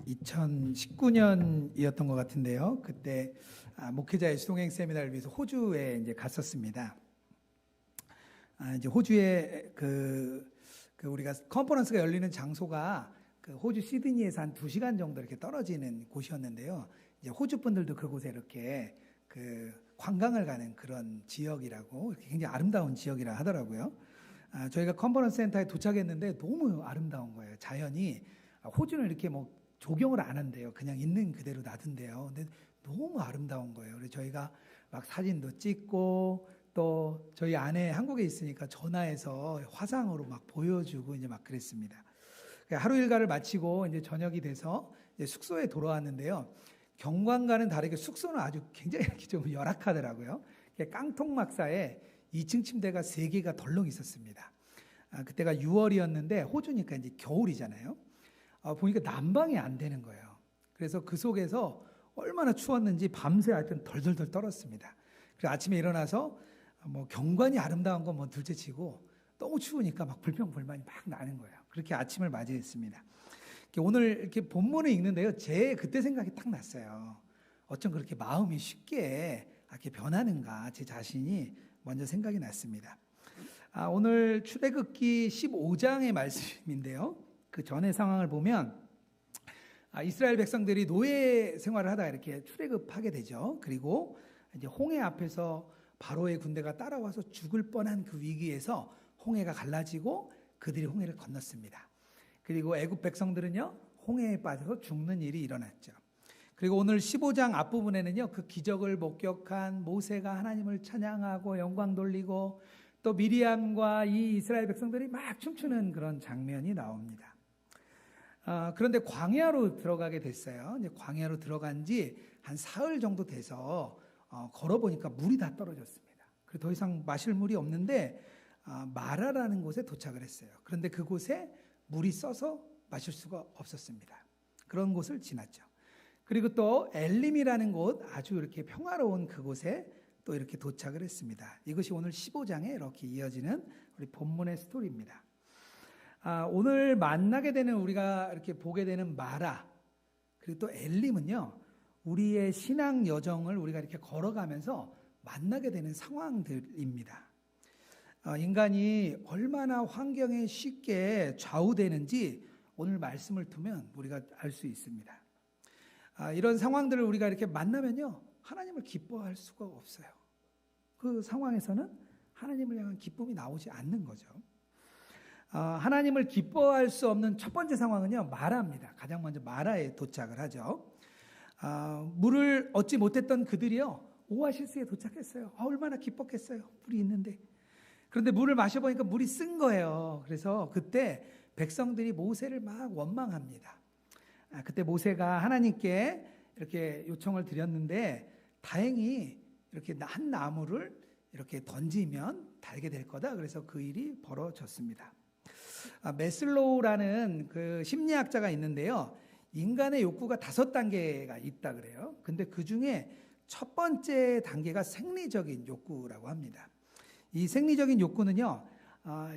2019년이었던 것 같은데요. 그때 목회자의 수동행 세미나를 위해서 호주에 이제 갔었습니다. 이제 호주에 우리가 컨퍼런스가 열리는 장소가 그 호주 시드니에서 한 2시간 정도 이렇게 떨어지는 곳이었는데요. 이제 호주 분들도 그곳에 이렇게 그 관광을 가는 그런 지역이라고, 이렇게 굉장히 아름다운 지역이라 하더라고요. 저희가 컨퍼런스 센터에 도착했는데 너무 아름다운 거예요. 자연이. 호주는 이렇게 뭐 조경을 안 한대요. 그냥 있는 그대로 놔둔대요. 근데 너무 아름다운 거예요. 그래서 저희가 막 사진도 찍고, 또 저희 아내 한국에 있으니까 전화해서 화상으로 막 보여주고 이제 막 그랬습니다. 하루 일과를 마치고 이제 저녁이 돼서 이제 숙소에 돌아왔는데요. 경관과는 다르게 숙소는 아주 굉장히 좀 열악하더라고요. 깡통막사에 2층 침대가 3개가 덜렁 있었습니다. 그때가 6월이었는데 호주니까 이제 겨울이잖아요. 보니까 난방이 안 되는 거예요. 그래서 그 속에서 얼마나 추웠는지 밤새 하여튼 덜덜덜 떨었습니다. 그래서 아침에 일어나서 뭐 경관이 아름다운 건 뭐 둘째치고 너무 추우니까 막 불평불만이 막 나는 거예요. 그렇게 아침을 맞이했습니다. 오늘 이렇게 본문을 읽는데요. 제 그때 생각이 딱 났어요. 어쩜 그렇게 마음이 쉽게 이렇게 변하는가, 제 자신이 먼저 생각이 났습니다. 오늘 출애굽기 15장의 말씀인데요. 그 전의 상황을 보면 이스라엘 백성들이 노예 생활을 하다가 이렇게 출애굽하게 되죠. 그리고 이제 홍해 앞에서 바로의 군대가 따라와서 죽을 뻔한 그 위기에서 홍해가 갈라지고 그들이 홍해를 건넜습니다. 그리고 애굽 백성들은요, 홍해에 빠져서 죽는 일이 일어났죠. 그리고 오늘 15장 앞부분에는요, 그 기적을 목격한 모세가 하나님을 찬양하고 영광 돌리고, 또 미리암과 이 이스라엘 백성들이 막 춤추는 그런 장면이 나옵니다. 그런데 광야로 들어가게 됐어요. 이제 광야로 들어간 지 한 사흘 정도 돼서 걸어보니까 물이 다 떨어졌습니다. 그래서 더 이상 마실 물이 없는데 마라라는 곳에 도착을 했어요. 그런데 그곳에 물이 써서 마실 수가 없었습니다. 그런 곳을 지났죠. 그리고 또 엘림이라는 곳, 아주 이렇게 평화로운 그곳에 또 이렇게 도착을 했습니다. 이것이 오늘 15장에 이렇게 이어지는 우리 본문의 스토리입니다. 오늘 만나게 되는, 우리가 이렇게 보게 되는 마라, 그리고 또 엘림은요, 우리의 신앙 여정을 우리가 이렇게 걸어가면서 만나게 되는 상황들입니다. 인간이 얼마나 환경에 쉽게 좌우되는지 오늘 말씀을 두면 우리가 알 수 있습니다. 이런 상황들을 우리가 이렇게 만나면요, 하나님을 기뻐할 수가 없어요. 그 상황에서는 하나님을 향한 기쁨이 나오지 않는 거죠. 하나님을 기뻐할 수 없는 첫 번째 상황은요, 마라입니다. 가장 먼저 마라에 도착을 하죠. 물을 얻지 못했던 그들이요, 오아시스에 도착했어요. 얼마나 기뻤겠어요. 물이 있는데. 그런데 물을 마셔보니까 물이 쓴 거예요. 그래서 그때 백성들이 모세를 막 원망합니다. 그때 모세가 하나님께 이렇게 요청을 드렸는데, 다행히 이렇게 한 나무를 이렇게 던지면 달게 될 거다. 그래서 그 일이 벌어졌습니다. 메슬로우라는 그 심리학자가 있는데요. 인간의 욕구가 5단계가 있다 그래요. 근데 그 중에 첫 번째 단계가 생리적인 욕구라고 합니다. 이 생리적인 욕구는요,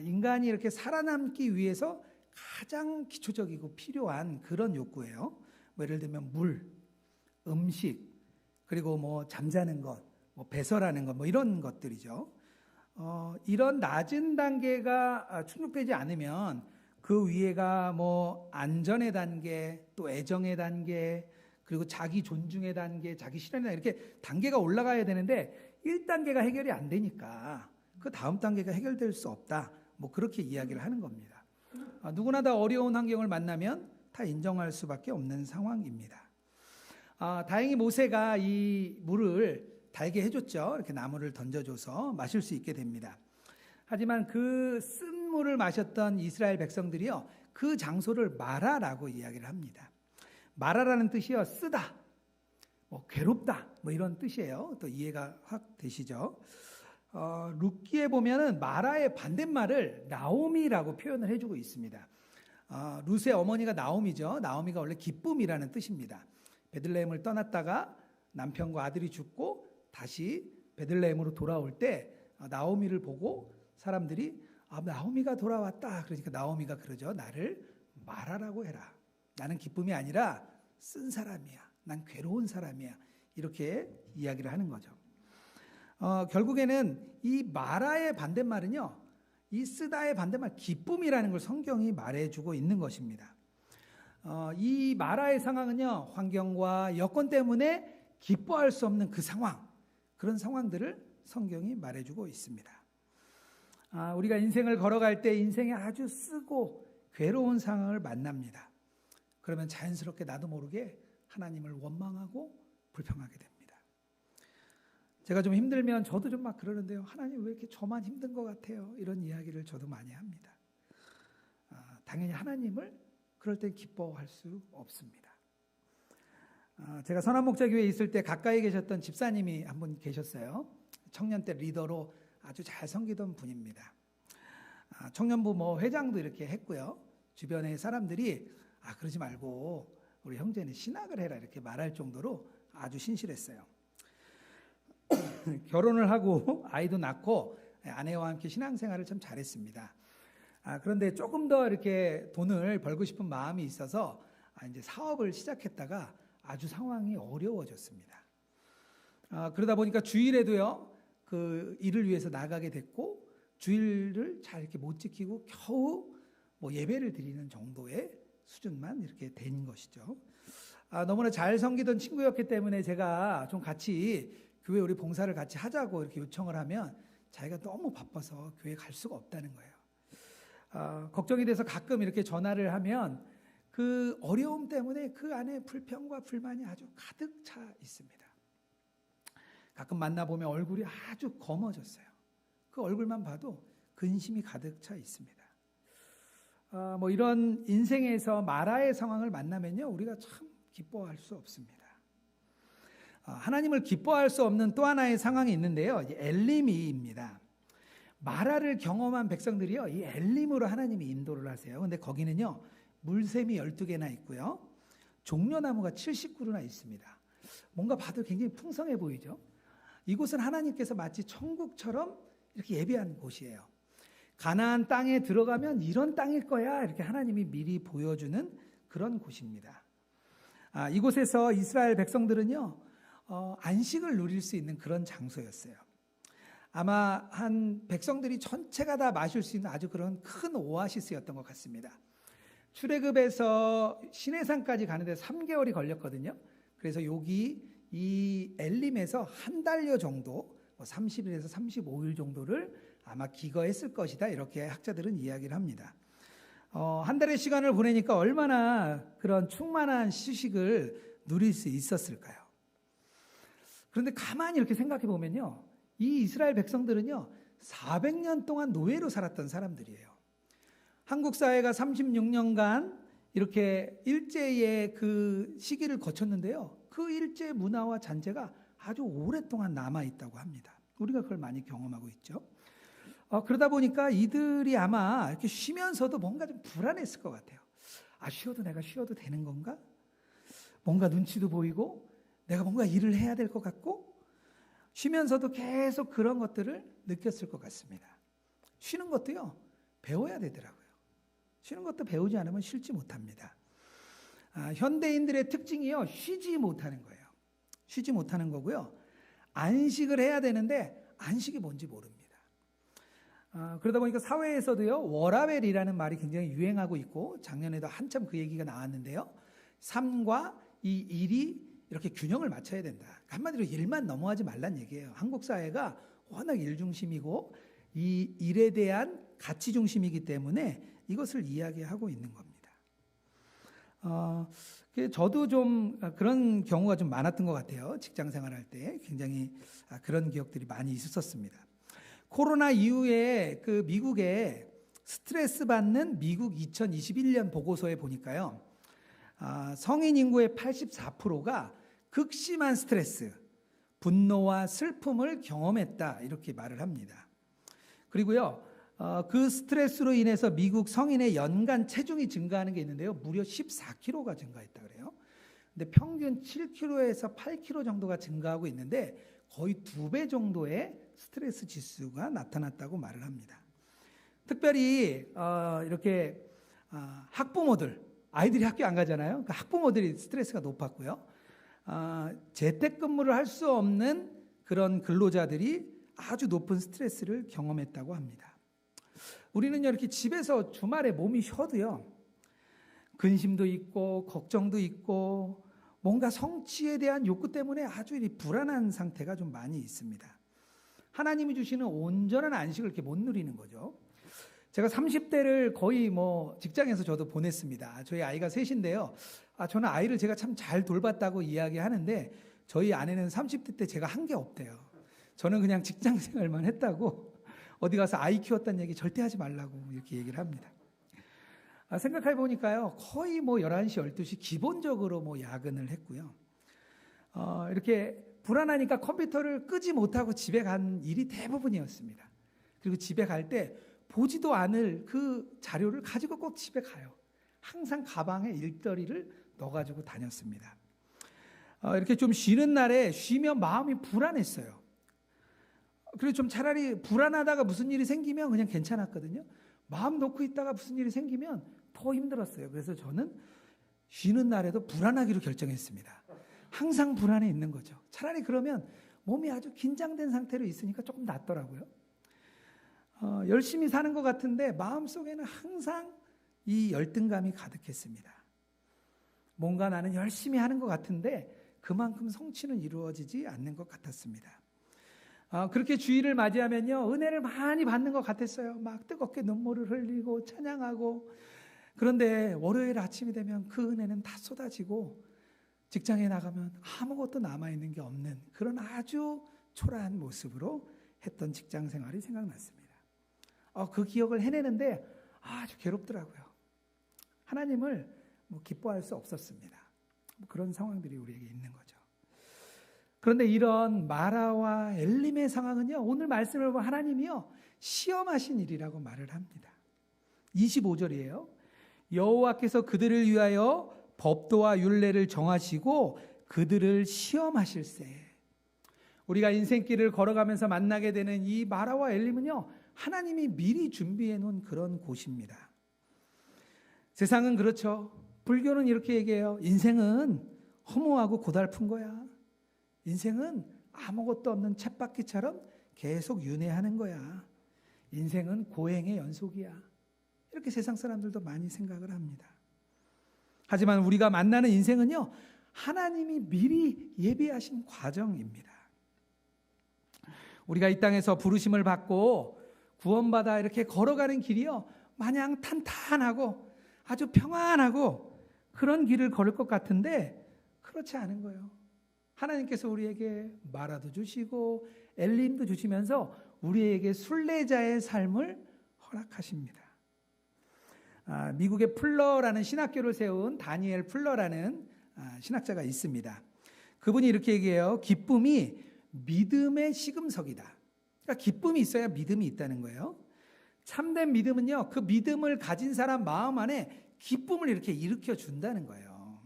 인간이 이렇게 살아남기 위해서 가장 기초적이고 필요한 그런 욕구예요. 뭐 예를 들면 물, 음식, 그리고 뭐 잠자는 것, 뭐 배설하는 것, 뭐 이런 것들이죠. 이런 낮은 단계가 충족되지 않으면 그 위에가 뭐 안전의 단계, 또 애정의 단계, 그리고 자기 존중의 단계, 자기 실현의 단계, 이렇게 단계가 올라가야 되는데 1단계가 해결이 안 되니까 그 다음 단계가 해결될 수 없다. 뭐 그렇게 이야기를 하는 겁니다. 누구나 다 어려운 환경을 만나면 다 인정할 수밖에 없는 상황입니다. 다행히 모세가 이 물을 달게 해줬죠. 이렇게 나무를 던져줘서 마실 수 있게 됩니다. 하지만 그 쓴 물을 마셨던 이스라엘 백성들이요, 그 장소를 마라라고 이야기를 합니다. 마라라는 뜻이요, 쓰다, 뭐 괴롭다, 뭐 이런 뜻이에요. 또 이해가 확 되시죠? 룻기에 보면은 마라의 반대말을 나오미라고 표현을 해주고 있습니다. 룻의 어머니가 나오미죠. 나오미가 원래 기쁨이라는 뜻입니다. 베들레헴을 떠났다가 남편과 아들이 죽고 다시 베들레헴으로 돌아올 때 나오미를 보고 사람들이 나오미가 돌아왔다. 그러니까 나오미가 그러죠. 나를 마라라고 해라. 나는 기쁨이 아니라 쓴 사람이야. 난 괴로운 사람이야. 이렇게 이야기를 하는 거죠. 결국에는 이 마라의 반대말은요, 이 쓰다의 반대말 기쁨이라는 걸 성경이 말해주고 있는 것입니다. 이 마라의 상황은요, 환경과 여건 때문에 기뻐할 수 없는 그 상황, 그런 상황들을 성경이 말해주고 있습니다. 우리가 인생을 걸어갈 때 인생에 아주 쓰고 괴로운 상황을 만납니다. 그러면 자연스럽게 나도 모르게 하나님을 원망하고 불평하게 됩니다. 제가 좀 힘들면 저도 좀 막 그러는데요. 하나님 왜 이렇게 저만 힘든 것 같아요? 이런 이야기를 저도 많이 합니다. 당연히 하나님을 그럴 땐 기뻐할 수 없습니다. 제가 선한목자교회에 있을 때 가까이 계셨던 집사님이 한 분 계셨어요. 청년 때 리더로 아주 잘 섬기던 분입니다. 청년부 회장도 이렇게 했고요. 주변의 사람들이 그러지 말고 우리 형제는 신학을 해라 이렇게 말할 정도로 아주 신실했어요. 결혼을 하고 아이도 낳고 아내와 함께 신앙생활을 참 잘했습니다. 그런데 조금 더 이렇게 돈을 벌고 싶은 마음이 있어서 이제 사업을 시작했다가 아주 상황이 어려워졌습니다. 그러다 보니까 주일에도요, 그 일을 위해서 나가게 됐고, 주일을 잘 이렇게 못 지키고 겨우 예배를 드리는 정도의 수준만 이렇게 된 것이죠. 너무나 잘 섬기던 친구였기 때문에 제가 좀 같이 교회 우리 봉사를 같이 하자고 이렇게 요청을 하면 자기가 너무 바빠서 교회 갈 수가 없다는 거예요. 걱정이 돼서 가끔 이렇게 전화를 하면 그 어려움 때문에 그 안에 불평과 불만이 아주 가득 차 있습니다. 가끔 만나보면 얼굴이 아주 검어졌어요. 그 얼굴만 봐도 근심이 가득 차 있습니다. 이런 인생에서 마라의 상황을 만나면요, 우리가 참 기뻐할 수 없습니다. 하나님을 기뻐할 수 없는 또 하나의 상황이 있는데요, 엘림이입니다. 마라를 경험한 백성들이요, 이 엘림으로 하나님이 인도를 하세요. 근데 거기는요, 물샘이 12개나 있고요, 종려나무가 70그루나 있습니다. 뭔가 봐도 굉장히 풍성해 보이죠. 이곳은 하나님께서 마치 천국처럼 이렇게 예비한 곳이에요. 가나안 땅에 들어가면 이런 땅일 거야 이렇게 하나님이 미리 보여주는 그런 곳입니다. 이곳에서 이스라엘 백성들은요, 안식을 누릴 수 있는 그런 장소였어요. 아마 한 백성들이 전체가 다 마실 수 있는 아주 그런 큰 오아시스였던 것 같습니다. 출애굽에서 시내산까지 가는데 3개월이 걸렸거든요. 그래서 여기 이 엘림에서 한 달여 정도, 30일에서 35일 정도를 아마 기거했을 것이다 이렇게 학자들은 이야기를 합니다. 한 달의 시간을 보내니까 얼마나 그런 충만한 휴식을 누릴 수 있었을까요? 그런데 가만히 이렇게 생각해 보면요, 이 이스라엘 백성들은요 400년 동안 노예로 살았던 사람들이에요. 한국 사회가 36년간 이렇게 일제의 그 시기를 거쳤는데요, 그 일제 문화와 잔재가 아주 오랫동안 남아있다고 합니다. 우리가 그걸 많이 경험하고 있죠. 그러다 보니까 이들이 아마 이렇게 쉬면서도 뭔가 좀 불안했을 것 같아요. 쉬어도 내가 쉬어도 되는 건가? 뭔가 눈치도 보이고 내가 뭔가 일을 해야 될 것 같고, 쉬면서도 계속 그런 것들을 느꼈을 것 같습니다. 쉬는 것도요, 배워야 되더라고요. 쉬는 것도 배우지 않으면 쉴지 못합니다. 현대인들의 특징이요, 쉬지 못하는 거예요. 쉬지 못하는 거고요. 안식을 해야 되는데 안식이 뭔지 모릅니다. 그러다 보니까 사회에서도요, 워라벨이라는 말이 굉장히 유행하고 있고, 작년에도 한참 그 얘기가 나왔는데요, 삶과 이 일이 이렇게 균형을 맞춰야 된다. 한마디로 일만 넘어가지 말란 얘기예요. 한국 사회가 워낙 일 중심이고 이 일에 대한 가치 중심이기 때문에 이것을 이야기하고 있는 겁니다. 저도 좀 그런 경우가 좀 많았던 것 같아요. 직장 생활할 때 굉장히 그런 기억들이 많이 있었습니다. 코로나 이후에 그 미국에 스트레스 받는 미국 2021년 보고서에 보니까요, 성인 인구의 84%가 극심한 스트레스, 분노와 슬픔을 경험했다 이렇게 말을 합니다. 그리고요, 그 스트레스로 인해서 미국 성인의 연간 체중이 증가하는 게 있는데요, 무려 14kg가 증가했다 그래요. 근데 평균 7kg에서 8kg 정도가 증가하고 있는데 거의 2배 정도의 스트레스 지수가 나타났다고 말을 합니다. 특별히 이렇게 학부모들, 아이들이 학교 안 가잖아요. 그러니까 학부모들이 스트레스가 높았고요. 재택근무를 할 수 없는 그런 근로자들이 아주 높은 스트레스를 경험했다고 합니다. 우리는요, 이렇게 집에서 주말에 몸이 쉬어도요, 근심도 있고 걱정도 있고 뭔가 성취에 대한 욕구 때문에 아주 불안한 상태가 좀 많이 있습니다. 하나님이 주시는 온전한 안식을 이렇게 못 누리는 거죠. 제가 30대를 거의 직장에서 저도 보냈습니다. 저희 아이가 셋인데요. 저는 아이를 제가 참 잘 돌봤다고 이야기하는데 저희 아내는 30대 때 제가 한 게 없대요. 저는 그냥 직장 생활만 했다고 어디 가서 아이 키웠다는 얘기 절대 하지 말라고 이렇게 얘기를 합니다. 생각해 보니까요, 거의 11시, 12시 기본적으로 야근을 했고요. 이렇게 불안하니까 컴퓨터를 끄지 못하고 집에 간 일이 대부분이었습니다. 그리고 집에 갈 때 보지도 않을 그 자료를 가지고 꼭 집에 가요. 항상 가방에 일거리를 넣어가지고 다녔습니다. 이렇게 좀 쉬는 날에 쉬면 마음이 불안했어요. 그리고 좀 차라리 불안하다가 무슨 일이 생기면 그냥 괜찮았거든요. 마음 놓고 있다가 무슨 일이 생기면 더 힘들었어요. 그래서 저는 쉬는 날에도 불안하기로 결정했습니다. 항상 불안해 있는 거죠. 차라리 그러면 몸이 아주 긴장된 상태로 있으니까 조금 낫더라고요. 열심히 사는 것 같은데 마음속에는 항상 이 열등감이 가득했습니다. 뭔가 나는 열심히 하는 것 같은데 그만큼 성취는 이루어지지 않는 것 같았습니다. 그렇게 주일을 맞이하면요, 은혜를 많이 받는 것 같았어요. 막 뜨겁게 눈물을 흘리고 찬양하고. 그런데 월요일 아침이 되면 그 은혜는 다 쏟아지고 직장에 나가면 아무것도 남아있는 게 없는 그런 아주 초라한 모습으로 했던 직장 생활이 생각났습니다. 그 기억을 해내는데 아주 괴롭더라고요. 하나님을 기뻐할 수 없었습니다. 그런 상황들이 우리에게 있는 거죠. 그런데 이런 마라와 엘림의 상황은요, 오늘 말씀을 보면 하나님이요, 시험하신 일이라고 말을 합니다. 25절이에요. 여호와께서 그들을 위하여 법도와 율례를 정하시고 그들을 시험하실세. 우리가 인생길을 걸어가면서 만나게 되는 이 마라와 엘림은요, 하나님이 미리 준비해 놓은 그런 곳입니다. 세상은 그렇죠. 불교는 이렇게 얘기해요. 인생은 허무하고 고달픈 거야. 인생은 아무것도 없는 쳇바퀴처럼 계속 윤회하는 거야. 인생은 고행의 연속이야. 이렇게 세상 사람들도 많이 생각을 합니다. 하지만 우리가 만나는 인생은요, 하나님이 미리 예비하신 과정입니다. 우리가 이 땅에서 부르심을 받고 구원받아 이렇게 걸어가는 길이요, 마냥 탄탄하고 아주 평안하고 그런 길을 걸을 것 같은데 그렇지 않은 거예요. 하나님께서 우리에게 마라도 주시고 엘림도 주시면서 우리에게 순례자의 삶을 허락하십니다. 미국의 풀러라는 신학교를 세운 다니엘 풀러라는 신학자가 있습니다. 그분이 이렇게 얘기해요. 기쁨이 믿음의 시금석이다. 그러니까 기쁨이 있어야 믿음이 있다는 거예요. 참된 믿음은요, 그 믿음을 가진 사람 마음 안에 기쁨을 이렇게 일으켜 준다는 거예요.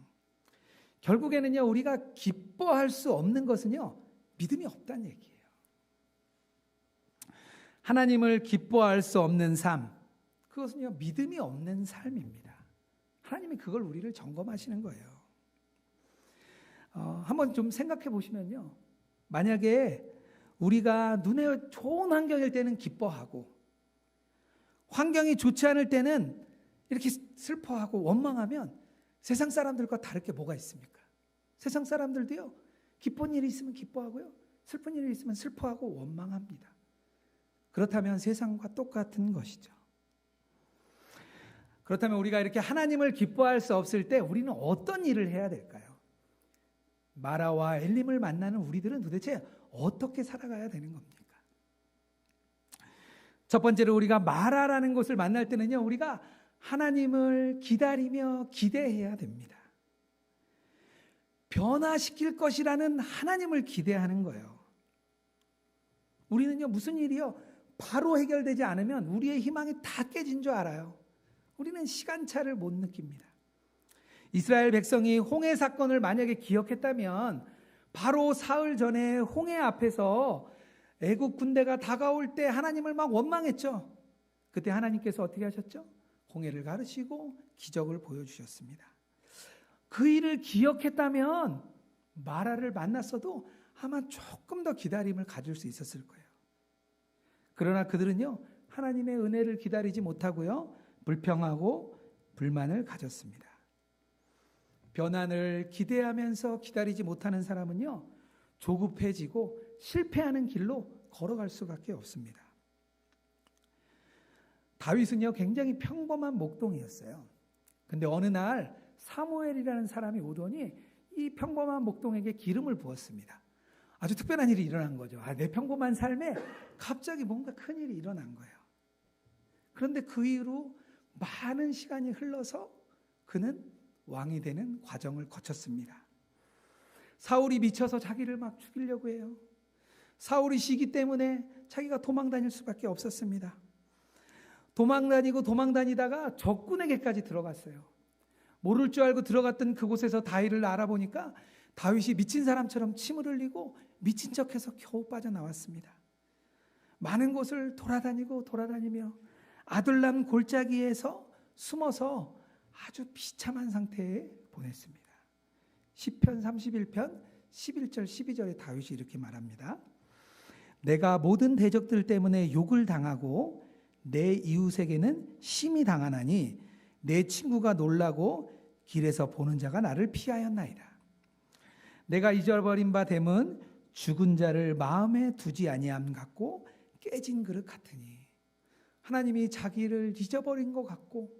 결국에는요, 우리가 기뻐할 수 없는 것은요, 믿음이 없다는 얘기예요. 하나님을 기뻐할 수 없는 삶, 그것은요, 믿음이 없는 삶입니다. 하나님이 그걸 우리를 점검하시는 거예요. 한번 좀 생각해 보시면요, 만약에 우리가 눈에 좋은 환경일 때는 기뻐하고 환경이 좋지 않을 때는 이렇게 슬퍼하고 원망하면 세상 사람들과 다를 게 뭐가 있습니까? 세상 사람들도요, 기쁜 일이 있으면 기뻐하고요, 슬픈 일이 있으면 슬퍼하고 원망합니다. 그렇다면 세상과 똑같은 것이죠. 그렇다면 우리가 이렇게 하나님을 기뻐할 수 없을 때 우리는 어떤 일을 해야 될까요? 마라와 엘림을 만나는 우리들은 도대체 어떻게 살아가야 되는 겁니까? 첫 번째로 우리가 마라라는 곳을 만날 때는요, 우리가 하나님을 기다리며 기대해야 됩니다. 변화시킬 것이라는 하나님을 기대하는 거예요. 우리는요, 무슨 일이요, 바로 해결되지 않으면 우리의 희망이 다 깨진 줄 알아요. 우리는 시간차를 못 느낍니다. 이스라엘 백성이 홍해 사건을 만약에 기억했다면 바로 사흘 전에 홍해 앞에서 애국 군대가 다가올 때 하나님을 막 원망했죠. 그때 하나님께서 어떻게 하셨죠? 공회를 가르치고 기적을 보여주셨습니다. 그 일을 기억했다면 마라를 만났어도 아마 조금 더 기다림을 가질 수 있었을 거예요. 그러나 그들은요, 하나님의 은혜를 기다리지 못하고요, 불평하고 불만을 가졌습니다. 변환을 기대하면서 기다리지 못하는 사람은요, 조급해지고 실패하는 길로 걸어갈 수밖에 없습니다. 다윗은요, 굉장히 평범한 목동이었어요. 근데 어느 날 사무엘이라는 사람이 오더니 이 평범한 목동에게 기름을 부었습니다. 아주 특별한 일이 일어난 거죠. 내 평범한 삶에 갑자기 뭔가 큰 일이 일어난 거예요. 그런데 그 이후로 많은 시간이 흘러서 그는 왕이 되는 과정을 거쳤습니다. 사울이 미쳐서 자기를 막 죽이려고 해요. 사울이 시기 때문에 자기가 도망 다닐 수밖에 없었습니다. 도망 다니다가 적군에게까지 들어갔어요. 모를 줄 알고 들어갔던 그곳에서 다윗을 알아보니까 다윗이 미친 사람처럼 침을 흘리고 미친 척해서 겨우 빠져나왔습니다. 많은 곳을 돌아다니며 아둘람 골짜기에서 숨어서 아주 비참한 상태에 보냈습니다. 시편 31편 11절 12절에 다윗이 이렇게 말합니다. 내가 모든 대적들 때문에 욕을 당하고 내 이웃에게는 심히 당하나니 내 친구가 놀라고 길에서 보는 자가 나를 피하였나이다. 내가 잊어버린 바 됨은 죽은 자를 마음에 두지 아니함 같고 깨진 그릇 같으니. 하나님이 자기를 잊어버린 것 같고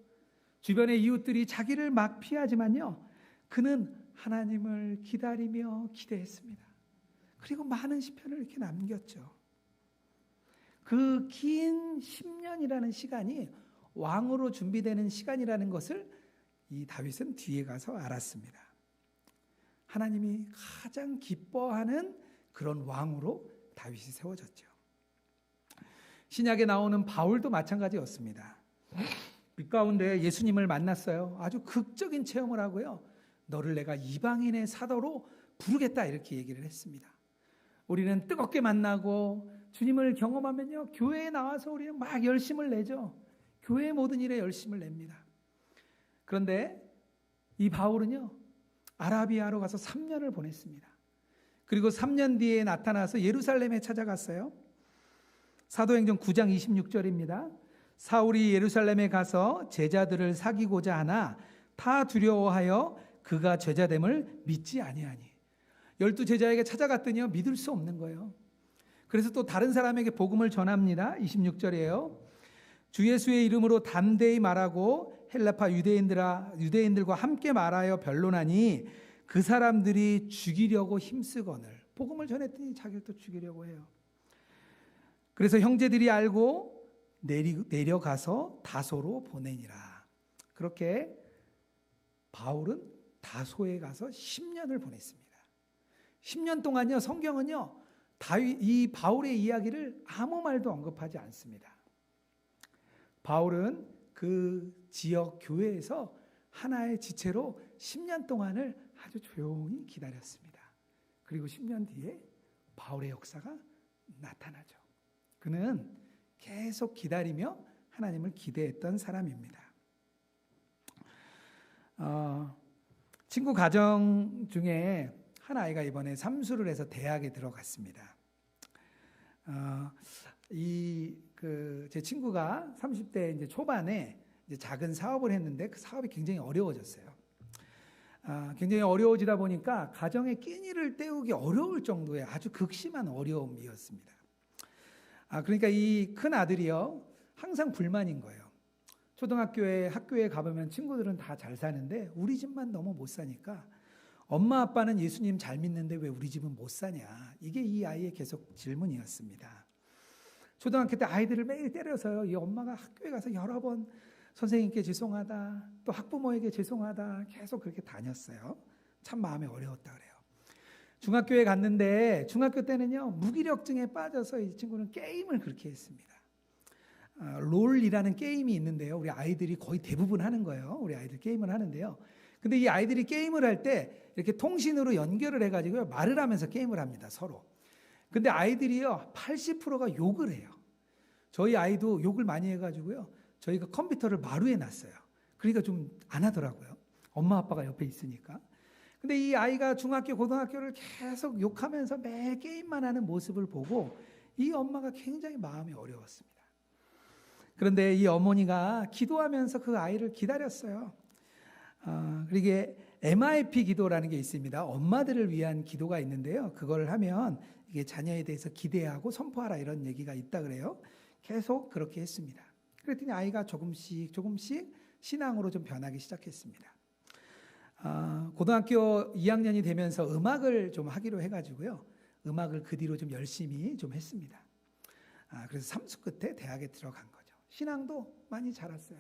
주변의 이웃들이 자기를 막 피하지만요, 그는 하나님을 기다리며 기대했습니다. 그리고 많은 시편을 이렇게 남겼죠. 그 긴 10년이라는 시간이 왕으로 준비되는 시간이라는 것을 이 다윗은 뒤에 가서 알았습니다. 하나님이 가장 기뻐하는 그런 왕으로 다윗이 세워졌죠. 신약에 나오는 바울도 마찬가지였습니다. 빛 가운데 예수님을 만났어요. 아주 극적인 체험을 하고요, 너를 내가 이방인의 사도로 부르겠다 이렇게 얘기를 했습니다. 우리는 뜨겁게 만나고 주님을 경험하면요, 교회에 나와서 우리는 막 열심을 내죠. 교회의 모든 일에 열심을 냅니다. 그런데 이 바울은요, 아라비아로 가서 3년을 보냈습니다. 그리고 3년 뒤에 나타나서 예루살렘에 찾아갔어요. 사도행전 9장 26절입니다. 사울이 예루살렘에 가서 제자들을 사귀고자 하나 다 두려워하여 그가 제자됨을 믿지 아니하니. 12제자에게 찾아갔더니요, 믿을 수 없는 거예요. 그래서 또 다른 사람에게 복음을 전합니다. 26절이에요. 주 예수의 이름으로 담대히 말하고 헬라파 유대인들과 함께 말하여 변론하니 그 사람들이 죽이려고 힘쓰거늘. 복음을 전했더니 자기를 또 죽이려고 해요. 그래서 형제들이 알고 내려가서 다소로 보내니라. 그렇게 바울은 다소에 가서 10년을 보냈습니다. 10년 동안요, 성경은요, 이 바울의 이야기를 아무 말도 언급하지 않습니다. 바울은 그 지역 교회에서 하나의 지체로 10년 동안을 아주 조용히 기다렸습니다. 그리고 10년 뒤에 바울의 역사가 나타나죠. 그는 계속 기다리며 하나님을 기대했던 사람입니다. 친구 가정 중에 한 아이가 이번에 삼수를 해서 대학에 들어갔습니다. 제 친구가 30대 이제 초반에 이제 작은 사업을 했는데 그 사업이 굉장히 어려워졌어요. 굉장히 어려워지다 보니까 가정의 끼니를 때우기 어려울 정도의 아주 극심한 어려움이었습니다. 그러니까 이 큰 아들이요, 항상 불만인 거예요. 학교에 가보면 친구들은 다 잘 사는데 우리 집만 너무 못 사니까 엄마 아빠는 예수님 잘 믿는데 왜 우리 집은 못 사냐. 이게 이 아이의 계속 질문이었습니다. 초등학교 때 아이들을 매일 때려서요, 이 엄마가 학교에 가서 여러 번 선생님께 죄송하다, 또 학부모에게 죄송하다 계속 그렇게 다녔어요. 참 마음이 어려웠다 그래요. 중학교에 갔는데 중학교 때는요, 무기력증에 빠져서 이 친구는 게임을 그렇게 했습니다. 롤이라는 게임이 있는데요, 우리 아이들이 거의 대부분 하는 거예요. 우리 아이들 게임을 하는데요. 근데 이 아이들이 게임을 할 때 이렇게 통신으로 연결을 해가지고요, 말을 하면서 게임을 합니다, 서로. 근데 아이들이요, 80%가 욕을 해요. 저희 아이도 욕을 많이 해가지고요, 저희가 컴퓨터를 마루에 놨어요. 그러니까 좀 안 하더라고요. 엄마 아빠가 옆에 있으니까. 근데 이 아이가 중학교, 고등학교를 계속 욕하면서 매 게임만 하는 모습을 보고 이 엄마가 굉장히 마음이 어려웠습니다. 그런데 이 어머니가 기도하면서 그 아이를 기다렸어요. 이게 MIP 기도라는 게 있습니다. 엄마들을 위한 기도가 있는데요. 그걸 하면 이게 자녀에 대해서 기대하고 선포하라 이런 얘기가 있다 그래요. 계속 그렇게 했습니다. 그랬더니 아이가 조금씩 신앙으로 좀 변하기 시작했습니다. 고등학교 2학년이 되면서 음악을 좀 하기로 해가지고요. 음악을 그 뒤로 좀 열심히 좀 했습니다. 그래서 삼수 끝에 대학에 들어간 거죠. 신앙도 많이 자랐어요.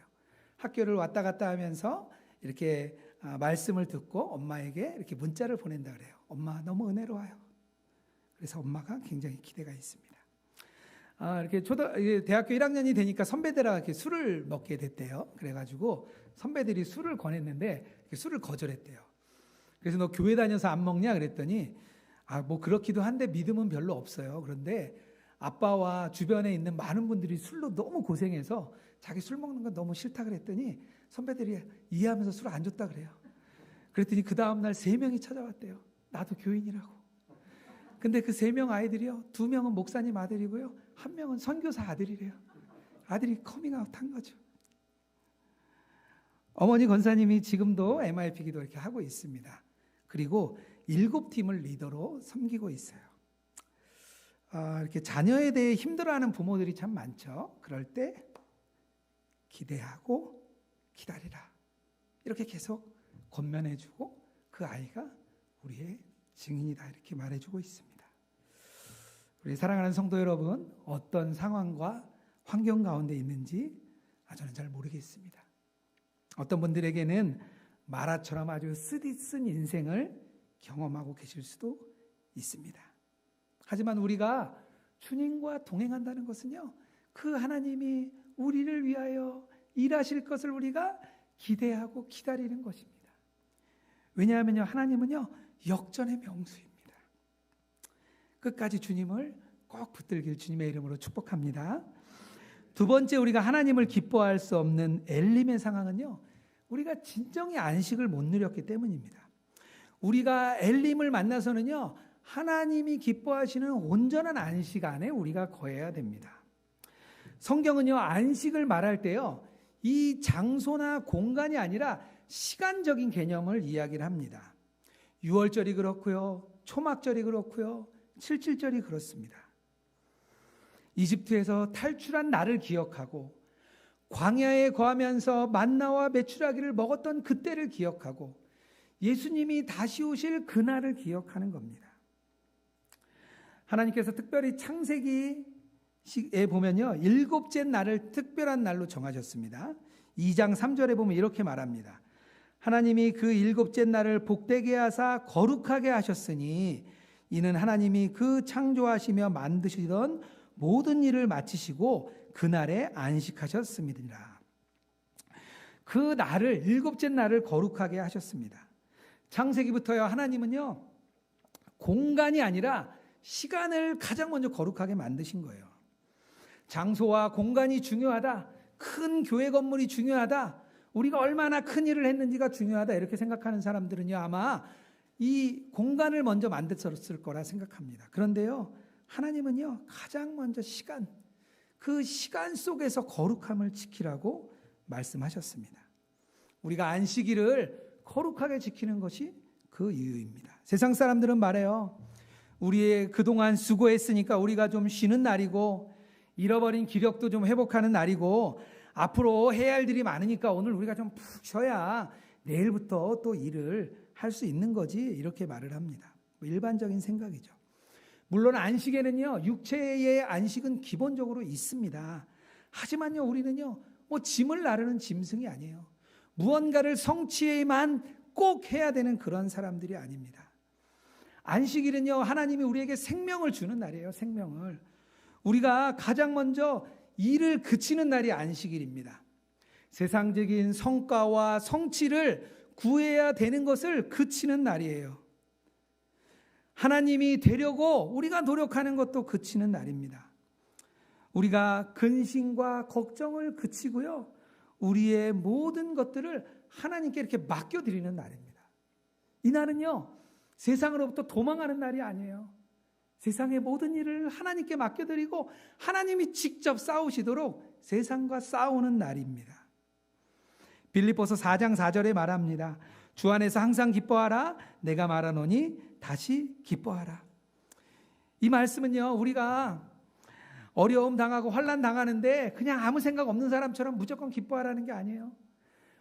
학교를 왔다 갔다 하면서 이렇게 말씀을 듣고 엄마에게 이렇게 문자를 보낸다 그래요. 엄마 너무 은혜로워요. 그래서 엄마가 굉장히 기대가 있습니다. 이렇게 대학교 1학년이 되니까 선배들하고 이렇게 술을 먹게 됐대요. 그래가지고 선배들이 술을 권했는데 술을 거절했대요. 그래서 너 교회 다녀서 안 먹냐 그랬더니 뭐 그렇기도 한데 믿음은 별로 없어요. 그런데 아빠와 주변에 있는 많은 분들이 술로 너무 고생해서 자기 술 먹는 건 너무 싫다 그랬더니 선배들이 이해하면서 술 안 줬다 그래요. 그랬더니 그 다음날 3명이 찾아왔대요. 나도 교인이라고. 근데 그 3명 아이들이요. 2명은 목사님 아들이고요. 1명은 선교사 아들이래요. 아들이 커밍아웃 한 거죠. 어머니 권사님이 지금도 MIP 기도 이렇게 하고 있습니다. 그리고 7팀을 리더로 섬기고 있어요. 이렇게 자녀에 대해 힘들어하는 부모들이 참 많죠. 그럴 때 기대하고 기다리라. 이렇게 계속 권면해주고 그 아이가 우리의 증인이다 이렇게 말해주고 있습니다. 우리 사랑하는 성도 여러분, 어떤 상황과 환경 가운데 있는지 저는 잘 모르겠습니다. 어떤 분들에게는 마라처럼 아주 쓰디쓴 인생을 경험하고 계실 수도 있습니다. 하지만 우리가 주님과 동행한다는 것은요, 그 하나님이 우리를 위하여 일하실 것을 우리가 기대하고 기다리는 것입니다. 왜냐하면요, 하나님은요, 역전의 명수입니다. 끝까지 주님을 꼭 붙들길 주님의 이름으로 축복합니다. 두 번째, 우리가 하나님을 기뻐할 수 없는 엘림의 상황은요, 우리가 진정의 안식을 못 누렸기 때문입니다. 우리가 엘림을 만나서는요, 하나님이 기뻐하시는 온전한 안식 안에 우리가 거해야 됩니다. 성경은요, 안식을 말할 때요, 이 장소나 공간이 아니라 시간적인 개념을 이야기를 합니다. 유월절이 그렇고요, 초막절이 그렇고요, 칠칠절이 그렇습니다. 이집트에서 탈출한 날을 기억하고 광야에 거하면서 만나와 메추라기를 먹었던 그때를 기억하고 예수님이 다시 오실 그날을 기억하는 겁니다. 하나님께서 특별히 창세기에 보면요, 7째 날을 특별한 날로 정하셨습니다. 2장 3절에 보면 이렇게 말합니다. 하나님이 그 7째 날을 복되게 하사 거룩하게 하셨으니 이는 하나님이 그 창조하시며 만드시던 모든 일을 마치시고 그날에 안식하셨습니다. 그 날을 7째 날을 거룩하게 하셨습니다. 창세기부터요, 하나님은요, 공간이 아니라 시간을 가장 먼저 거룩하게 만드신 거예요. 장소와 공간이 중요하다, 큰 교회 건물이 중요하다, 우리가 얼마나 큰 일을 했는지가 중요하다 이렇게 생각하는 사람들은요, 아마 이 공간을 먼저 만들었을 거라 생각합니다. 그런데요, 하나님은요, 가장 먼저 시간, 그 시간 속에서 거룩함을 지키라고 말씀하셨습니다. 우리가 안식일을 거룩하게 지키는 것이 그 이유입니다. 세상 사람들은 말해요. 우리의 그동안 수고했으니까 우리가 좀 쉬는 날이고 잃어버린 기력도 좀 회복하는 날이고 앞으로 해야 할 일이 많으니까 오늘 우리가 좀 푹 쉬어야 내일부터 또 일을 할 수 있는 거지 이렇게 말을 합니다. 일반적인 생각이죠. 물론 안식에는요, 육체의 안식은 기본적으로 있습니다. 하지만요, 우리는요, 짐을 나르는 짐승이 아니에요. 무언가를 성취에만 꼭 해야 되는 그런 사람들이 아닙니다. 안식일은요, 하나님이 우리에게 생명을 주는 날이에요. 생명을. 우리가 가장 먼저 일을 그치는 날이 안식일입니다. 세상적인 성과와 성취를 구해야 되는 것을 그치는 날이에요. 하나님이 되려고 우리가 노력하는 것도 그치는 날입니다. 우리가 근심과 걱정을 그치고요, 우리의 모든 것들을 하나님께 이렇게 맡겨드리는 날입니다. 이 날은요, 세상으로부터 도망하는 날이 아니에요. 세상의 모든 일을 하나님께 맡겨드리고 하나님이 직접 싸우시도록 세상과 싸우는 날입니다. 빌립보서 4장 4절에 말합니다. 주 안에서 항상 기뻐하라. 내가 말하노니 다시 기뻐하라. 이 말씀은요, 우리가 어려움 당하고 환난 당하는데 그냥 아무 생각 없는 사람처럼 무조건 기뻐하라는 게 아니에요.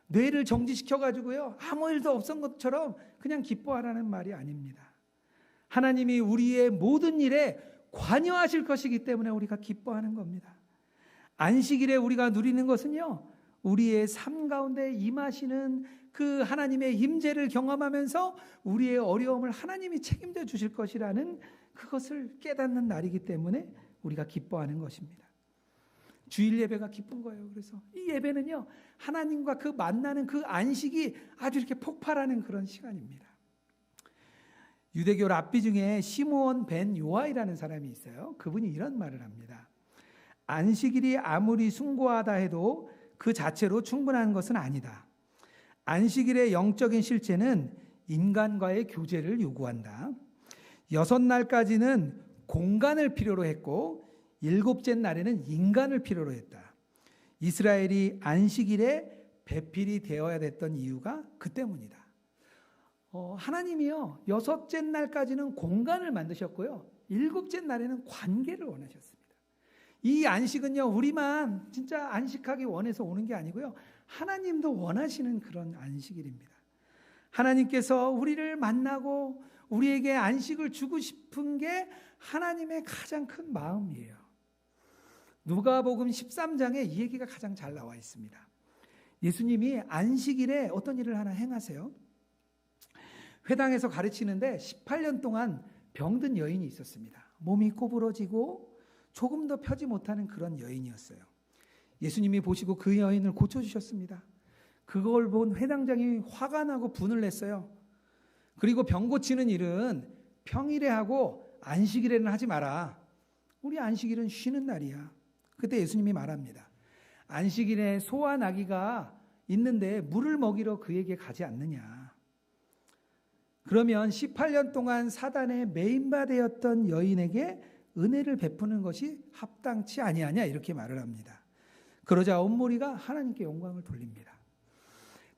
뇌를 정지시켜가지고요, 아무 일도 없었던 것처럼 그냥 기뻐하라는 말이 아닙니다. 하나님이 우리의 모든 일에 관여하실 것이기 때문에 우리가 기뻐하는 겁니다. 안식일에 우리가 누리는 것은요, 우리의 삶 가운데 임하시는 그 하나님의 임재를 경험하면서 우리의 어려움을 하나님이 책임져 주실 것이라는 그것을 깨닫는 날이기 때문에 우리가 기뻐하는 것입니다. 주일 예배가 기쁜 거예요. 그래서 이 예배는요, 하나님과 그 만나는 그 안식이 아주 이렇게 폭발하는 그런 시간입니다. 유대교 랍비 중에 시므온 벤 요아이라는 사람이 있어요. 그분이 이런 말을 합니다. 안식일이 아무리 숭고하다 해도 그 자체로 충분한 것은 아니다. 안식일의 영적인 실제는 인간과의 교제를 요구한다. 6날까지는 공간을 필요로 했고 7째 날에는 인간을 필요로 했다. 이스라엘이 안식일에 배필이 되어야 됐던 이유가 그 때문이다. 하나님이요, 6째 날까지는 공간을 만드셨고요, 7째 날에는 관계를 원하셨습니다. 이 안식은요, 우리만 진짜 안식하기 원해서 오는 게 아니고요, 하나님도 원하시는 그런 안식일입니다. 하나님께서 우리를 만나고 우리에게 안식을 주고 싶은 게 하나님의 가장 큰 마음이에요. 누가복음 13장에 이 얘기가 가장 잘 나와 있습니다. 예수님이 안식일에 어떤 일을 하나 행하세요. 회당에서 가르치는데 18년 동안 병든 여인이 있었습니다. 몸이 꼬부러지고 조금 더 펴지 못하는 그런 여인이었어요. 예수님이 보시고 그 여인을 고쳐주셨습니다. 그걸 본 회당장이 화가 나고 분을 냈어요. 그리고 병 고치는 일은 평일에 하고 안식일에는 하지 마라. 우리 안식일은 쉬는 날이야. 그때 예수님이 말합니다. 안식일에 소와 나귀가 있는데 물을 먹이러 그에게 가지 않느냐. 그러면 18년 동안 사단의 메인바 되었던 여인에게 은혜를 베푸는 것이 합당치 아니하냐, 이렇게 말을 합니다. 그러자 온 무리가 하나님께 영광을 돌립니다.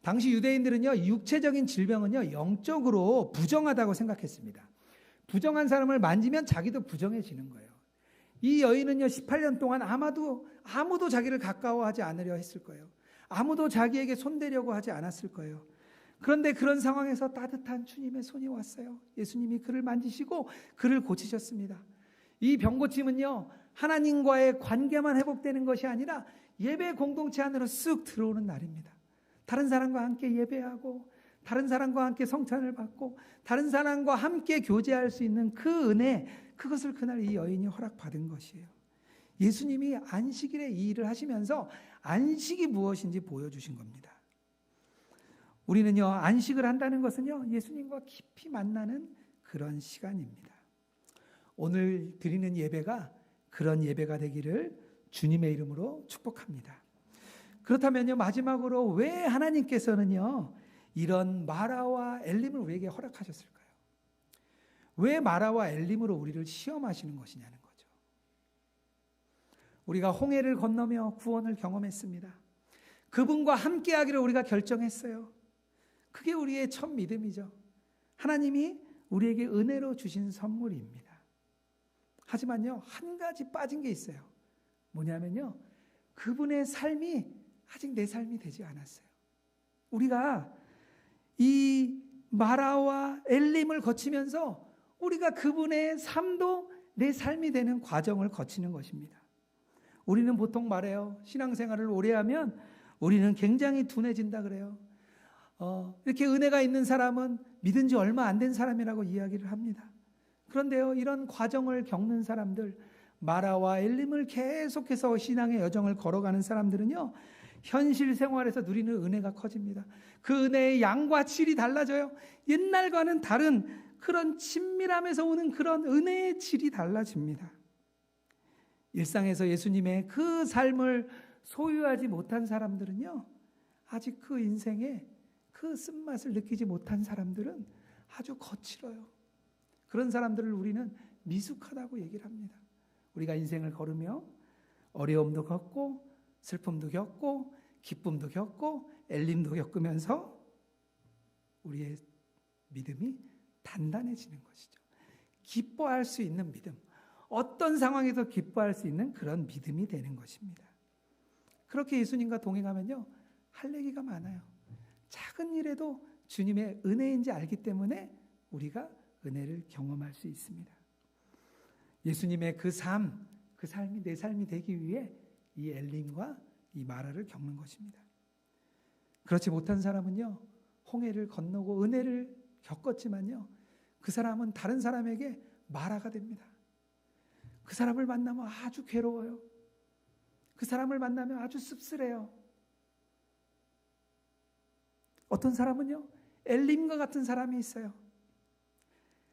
당시 유대인들은요, 육체적인 질병은요, 영적으로 부정하다고 생각했습니다. 부정한 사람을 만지면 자기도 부정해지는 거예요. 이 여인은요, 18년 동안 아무도 자기를 가까워하지 않으려 했을 거예요. 아무도 자기에게 손대려고 하지 않았을 거예요. 그런데 그런 상황에서 따뜻한 주님의 손이 왔어요. 예수님이 그를 만지시고 그를 고치셨습니다. 이 병고침은요, 하나님과의 관계만 회복되는 것이 아니라 예배 공동체 안으로 쓱 들어오는 날입니다. 다른 사람과 함께 예배하고 다른 사람과 함께 성찬을 받고 다른 사람과 함께 교제할 수 있는 그 은혜, 그것을 그날 이 여인이 허락받은 것이에요. 예수님이 안식일에 이 일을 하시면서 안식이 무엇인지 보여주신 겁니다. 우리는요, 안식을 한다는 것은요, 예수님과 깊이 만나는 그런 시간입니다. 오늘 드리는 예배가 그런 예배가 되기를 주님의 이름으로 축복합니다. 그렇다면요, 마지막으로 왜 하나님께서는요, 이런 마라와 엘림을 우리에게 허락하셨을까요? 왜 마라와 엘림으로 우리를 시험하시는 것이냐는 거죠. 우리가 홍해를 건너며 구원을 경험했습니다. 그분과 함께하기를 우리가 결정했어요. 그게 우리의 첫 믿음이죠. 하나님이 우리에게 은혜로 주신 선물입니다. 하지만요, 한 가지 빠진 게 있어요. 뭐냐면요, 그분의 삶이 아직 내 삶이 되지 않았어요. 우리가 이 마라와 엘림을 거치면서 우리가 그분의 삶도 내 삶이 되는 과정을 거치는 것입니다. 우리는 보통 말해요. 신앙생활을 오래 하면 우리는 굉장히 둔해진다 그래요. 이렇게 은혜가 있는 사람은 믿은 지 얼마 안 된 사람이라고 이야기를 합니다. 그런데요, 이런 과정을 겪는 사람들, 마라와 엘림을 계속해서 신앙의 여정을 걸어가는 사람들은요, 현실 생활에서 누리는 은혜가 커집니다. 그 은혜의 양과 질이 달라져요. 옛날과는 다른 그런 친밀함에서 오는 그런 은혜의 질이 달라집니다. 일상에서 예수님의 그 삶을 소유하지 못한 사람들은요, 아직 그 인생에 그 쓴맛을 느끼지 못한 사람들은 아주 거칠어요. 그런 사람들을 우리는 미숙하다고 얘기를 합니다. 우리가 인생을 걸으며 어려움도 겪고 슬픔도 겪고 기쁨도 겪고 엘림도 겪으면서 우리의 믿음이 단단해지는 것이죠. 기뻐할 수 있는 믿음, 어떤 상황에도 기뻐할 수 있는 그런 믿음이 되는 것입니다. 그렇게 예수님과 동행하면요, 할 얘기가 많아요. 작은 일에도 주님의 은혜인지 알기 때문에 우리가 은혜를 경험할 수 있습니다. 예수님의 그 삶이 내 삶이 되기 위해 이 엘림과 이 마라를 겪는 것입니다. 그렇지 못한 사람은요, 홍해를 건너고 은혜를 겪었지만요, 그 사람은 다른 사람에게 마라가 됩니다. 그 사람을 만나면 아주 괴로워요. 그 사람을 만나면 아주 씁쓸해요. 어떤 사람은요, 엘림과 같은 사람이 있어요.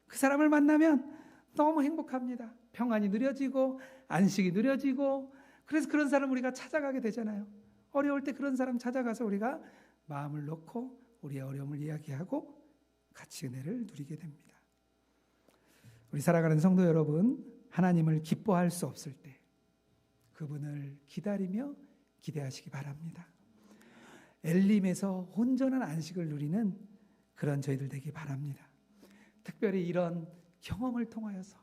그 사람을 만나면 너무 행복합니다. 평안이 느려지고 안식이 느려지고, 그래서 그런 사람 우리가 찾아가게 되잖아요. 어려울 때 그런 사람 찾아가서 우리가 마음을 놓고 우리의 어려움을 이야기하고 같이 은혜를 누리게 됩니다. 우리 살아가는 성도 여러분, 하나님을 기뻐할 수 없을 때 그분을 기다리며 기대하시기 바랍니다. 엘림에서 온전한 안식을 누리는 그런 저희들 되기 바랍니다. 특별히 이런 경험을 통하여서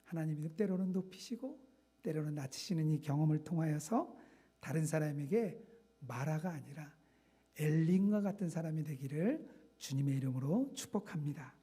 하나님이 때로는 높이시고 때로는 낮추시는 이 경험을 통하여서 다른 사람에게 마라가 아니라 엘림과 같은 사람이 되기를 주님의 이름으로 축복합니다.